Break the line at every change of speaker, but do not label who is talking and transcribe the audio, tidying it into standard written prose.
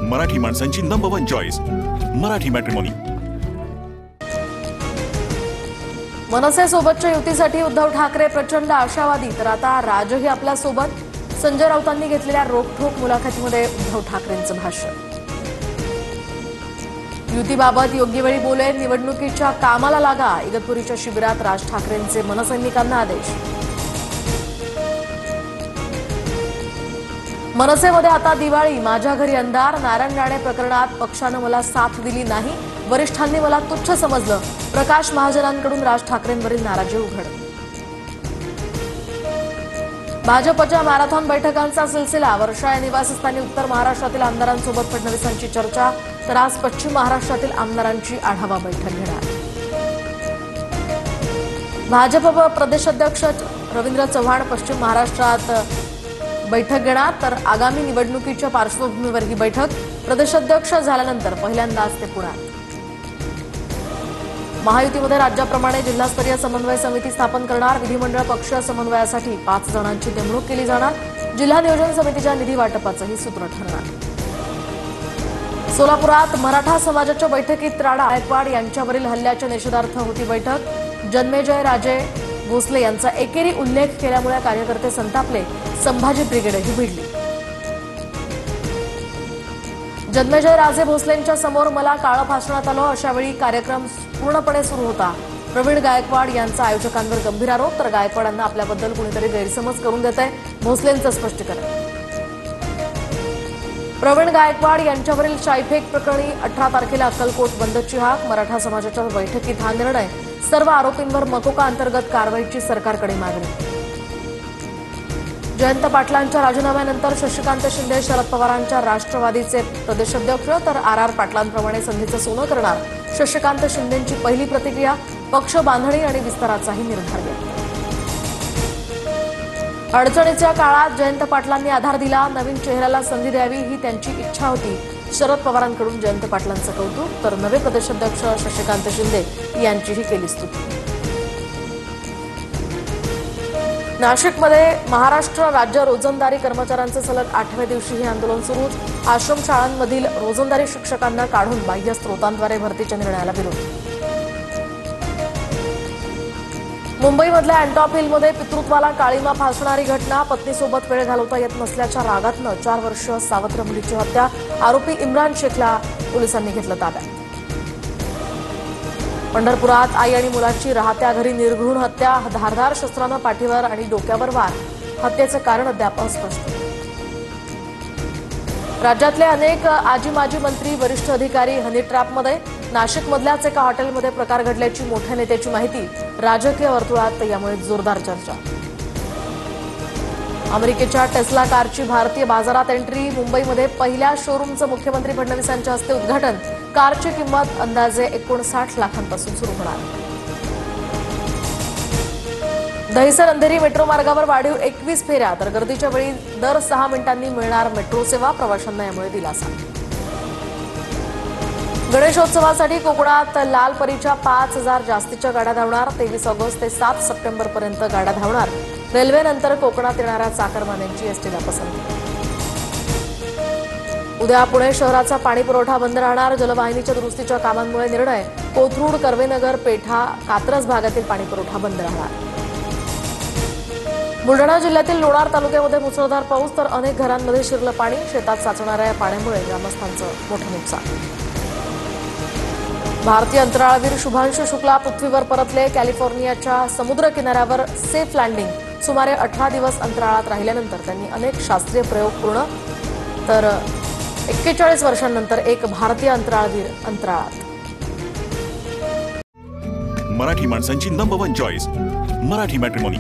मराठी माणसांची number 1 choice Marathi matrimony.
मनसे सोबतच्या युतीसाठी उद्धव ठाकरे प्रचंड आशावादी, तर आता राजही आपल्या सोबत। संजय राऊतांनी घेतलेल्या रोखठोक मुलाखतीमध्ये उद्धव ठाकरेंचं भाषण। युतीबाबत योग्य वेळी बोले, निवडणुकीच्या कामाला लागा, इगतपुरीच्या शिबिरात राज ठाकरेंचे मनसैनिकांना आदेश। मनसेमध्ये आता दिवाळी, माझ्या घरी अंधार, नारायण राणे प्रकरणात पक्षानं मला साथ दिली नाही, वरिष्ठांनी मला तुच्छ समजलं, प्रकाश महाजनांकडून राज ठाकरेंवरील नाराजी उघड। भाजपच्या मॅरेथॉन बैठकांचा सिलसिला, वर्षा या निवासस्थानी उत्तर महाराष्ट्रातील आमदारांसोबत फडणवीसांची चर्चा, तर आज पश्चिम महाराष्ट्रातील आमदारांची आढावा बैठक घेणार। भाजप प्रदेशाध्यक्ष रवींद्र चव्हाण पश्चिम महाराष्ट्रात बैठक घेणार, तर आगामी निवडणुकीच्या पार्श्वभूमीवर ही बैठक। प्रदेशाध्यक्ष झाल्यानंतर पहिल्यांदाच ते पुण्यात। महायुतीमध्ये राज्याप्रमाणे जिल्हास्तरीय समन्वय समिती स्थापन करणार, विधिमंडळ पक्ष समन्वयासाठी 5 जणांची नेमणूक केली जाणार, जिल्हा नियोजन समितीच्या निधी वाटपाचंही सूत्र ठरणार। सोलापुरात मराठा समाजाच्या बैठकीत राणा गायकवाड यांच्यावरील हल्ल्याच्या निषेधार्थ होती बैठक। जन्मेजय राजे भोसले यांचा एकेरी उल्लेख केल्यामुळे कार्यकर्ते संतापले, संभाजी ब्रिगेडही भिडली। जन्मेजय राजे भोसलेंच्या समोर मला काळं फासण्यात आलं, अशावेळी कार्यक्रम पूर्णपणे सुरू होता। प्रवीण गायकवाड यांचा आयोजकांवर गंभीर आरोप, तर गायकवाडांना आपल्याबद्दल कुणीतरी गैरसमज करून देत आहे, भोसलेंचं स्पष्टीकरण। प्रवीण गायकवाड यांच्यावरील शाईफेक प्रकरणी 18 तारखेला अक्कलकोट बंदची हाक, मराठा समाजाच्या बैठकीत हा निर्णय, सर्व आरोपींवर मकोका अंतर्गत कारवाईची सरकारकडे मागणी। जयंत पाटलांच्या राजीनाम्यानंतर शशिकांत शिंदे शरद पवारांच्या राष्ट्रवादीचे प्रदेशाध्यक्ष, तर आर पाटलांप्रमाणे संधीचं सोनं करणार, शशिकांत शिंदेंची पहिली प्रतिक्रिया, पक्ष बांधणी आणि विस्ताराचाही निर्धार व्यक्त। अडचणीच्या काळात जयंत पाटलांनी आधार दिला, नवीन चेहऱ्याला संधी द्यावी ही त्यांची इच्छा होती, शरद पवारांकडून जयंत पाटलांचं कौतुक, तर नवे प्रदेशाध्यक्ष शशिकांत शिंदे यांचीही केली स्तुती। नाशिकमध्ये महाराष्ट्र राज्य रोजंदारी कर्मचाऱ्यांचं सलग 8व्या दिवशी हे आंदोलन सुरू, आश्रमशाळांमधील रोजंदारी शिक्षकांना काढून बाह्य स्रोतांद्वारे भरतीच्या निर्णयाला विरोध। मुंबईमधल्या अँटॉप हिलमध्ये पितृत्वाला काळीमा फासणारी घटना, पत्नीसोबत वेळ घालवता येत नसल्याच्या रागातनं 4 वर्ष सावत्र मुलीची हत्या, आरोपी इम्रान शेखला पोलिसांनी घेतलं ताब्यात। पंढरपुरात आई आणि मुलाची राहत्या घरी निर्घृण हत्या, धारदार शस्त्रानं पाठीवर आणि डोक्यावर वार, हत्येचं कारण अद्याप अस्पष्ट। राज्यातले अनेक आजी माजी मंत्री वरिष्ठ अधिकारी हनी ट्रॅपमध्ये, नाशिकमधल्याच एका हॉटेलमध्ये प्रकार घडल्याची मोठ्या नेत्याची माहिती, राजकीय वर्तुळात यामुळे जोरदार चर्चा। अमेरिकेच्या टेस्ला कारची भारतीय बाजारात एंट्री, मुंबईमध्ये पहिल्या शोरूमचं मुख्यमंत्री फडणवीसांच्या हस्ते उद्घाटन, कारची किंमत अंदाजे 59 लाखांपासून सुरू होणार। दहिसर अंधेरी मेट्रो मार्गावर वाढीव 21 फेऱ्या, तर गर्दीच्या वेळी दर 6 मिनिटांनी मिळणार मेट्रो सेवा, प्रवाशांना यामुळे दिलासा। गणेशोत्सवासाठी कोकणात लालपरीच्या 5000 जास्तीच्या गाड्या धावणार, 23 ऑगस्ट ते 7 सप्टेंबरपर्यंत गाड्या धावणार, रेल्वेनंतर कोकणात येणाऱ्या चाकरमान्यांची एसटीला पसंती। उद्या पुणे शहराचा पाणी पुरवठा बंद राहणार, जलवाहिनीच्या दुरुस्तीच्या कामांमुळे निर्णय, कोथरूड कर्वेनगर पेठा कात्रज भागातील पाणी पुरवठा बंद राहणार। बुलढाणा जिल्ह्यातील लोणार तालुक्यामध्ये मुसळधार पाऊस, तर अनेक घरांमध्ये शिरलं पाणी, शेतात साचणाऱ्या पाण्यामुळे ग्रामस्थांचं मोठं नुकसान। भारतीय अंतराळवीर शुभांशु शुक्ला पृथ्वीवर परतले, कॅलिफोर्नियाच्या समुद्र किनाऱ्यावर सेफ लँडिंग, सुमारे 18 दिवस अंतराळात राहिल्यानंतर त्यांनी अनेक शास्त्रीय प्रयोग पूर्ण, तर 41 वर्षांनंतर एक भारतीय अंतराळवीर अंतराळात।
मराठी माणसांची नंबर 1 चॉईस मराठी मॅट्रिमोनी।